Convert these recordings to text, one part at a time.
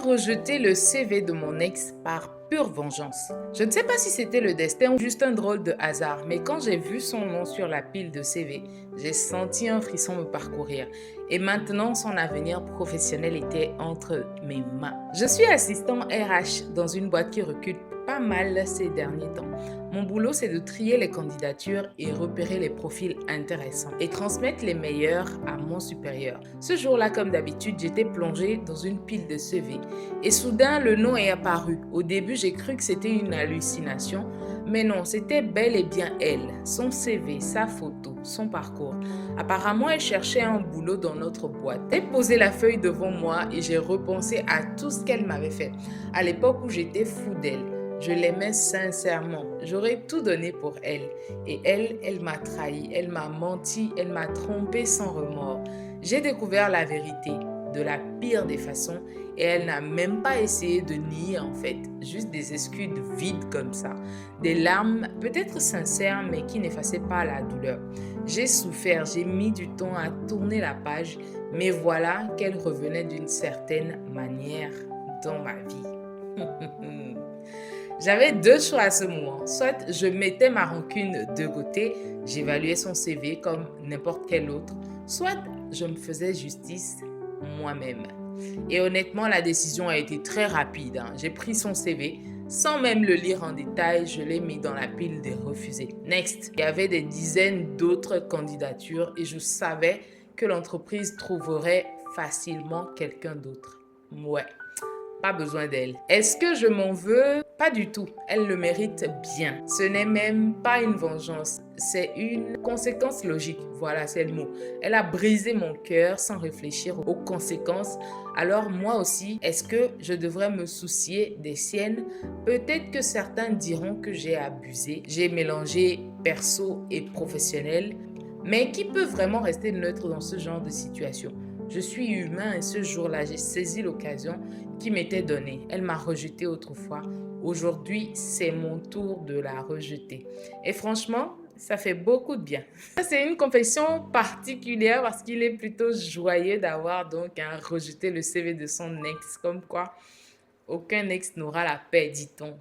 rejeté le CV de mon ex par pure vengeance. Je ne sais pas si c'était le destin ou juste un drôle de hasard, mais quand j'ai vu son nom sur la pile de CV, j'ai senti un frisson me parcourir. Et maintenant, son avenir professionnel était entre mes mains. Je suis assistant RH dans une boîte qui recrute pas mal ces derniers temps. Mon boulot, c'est de trier les candidatures et repérer les profils intéressants et transmettre les meilleurs à mon supérieur. Ce jour-là, comme d'habitude, j'étais plongée dans une pile de CV et soudain, le nom est apparu. Au début, j'ai cru que c'était une hallucination, mais non, c'était bel et bien elle, son CV, sa photo, son parcours. Apparemment, elle cherchait un boulot dans notre boîte. Elle posait la feuille devant moi et j'ai repensé à tout ce qu'elle m'avait fait. À l'époque où j'étais fou d'elle. Je l'aimais sincèrement. J'aurais tout donné pour elle. Et elle m'a trahi, elle m'a menti, elle m'a trompé sans remords. J'ai découvert la vérité de la pire des façons et elle n'a même pas essayé de nier en fait. Juste des excuses vides comme ça. Des larmes peut-être sincères mais qui n'effaçaient pas la douleur. J'ai souffert, j'ai mis du temps à tourner la page, mais voilà qu'elle revenait d'une certaine manière dans ma vie. J'avais deux choix à ce moment. Soit je mettais ma rancune de côté, j'évaluais son CV comme n'importe quel autre, soit je me faisais justice moi-même. Et honnêtement, la décision a été très rapide, hein. J'ai pris son CV, sans même le lire en détail, je l'ai mis dans la pile des refusés. Next, il y avait des dizaines d'autres candidatures et je savais que l'entreprise trouverait facilement quelqu'un d'autre. Ouais, pas besoin d'elle. Est-ce que je m'en veux? Pas du tout. Elle le mérite bien. Ce n'est même pas une vengeance, c'est une conséquence logique. Voilà, c'est le mot. Elle a brisé mon cœur sans réfléchir aux conséquences. Alors moi aussi, est-ce que je devrais me soucier des siennes? Peut-être que certains diront que j'ai abusé. J'ai mélangé perso et professionnel. Mais qui peut vraiment rester neutre dans ce genre de situation? Je suis humain et ce jour-là, j'ai saisi l'occasion qui m'était donnée. Elle m'a rejeté autrefois. Aujourd'hui, c'est mon tour de la rejeter. Et franchement, ça fait beaucoup de bien. C'est une confession particulière parce qu'il est plutôt joyeux d'avoir donc rejeté le CV de son ex. Comme quoi, aucun ex n'aura la paix, dit-on.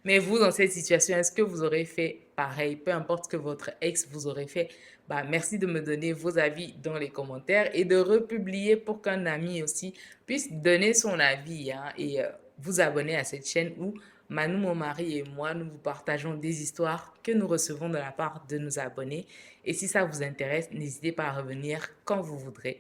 Mais vous, dans cette situation, est-ce que vous aurez fait pareil? Peu importe ce que votre ex vous aurait fait, bah, merci de me donner vos avis dans les commentaires et de republier pour qu'un ami aussi puisse donner son avis, hein, et vous abonner à cette chaîne où Manu, mon mari et moi, nous vous partageons des histoires que nous recevons de la part de nos abonnés. Et si ça vous intéresse, n'hésitez pas à revenir quand vous voudrez.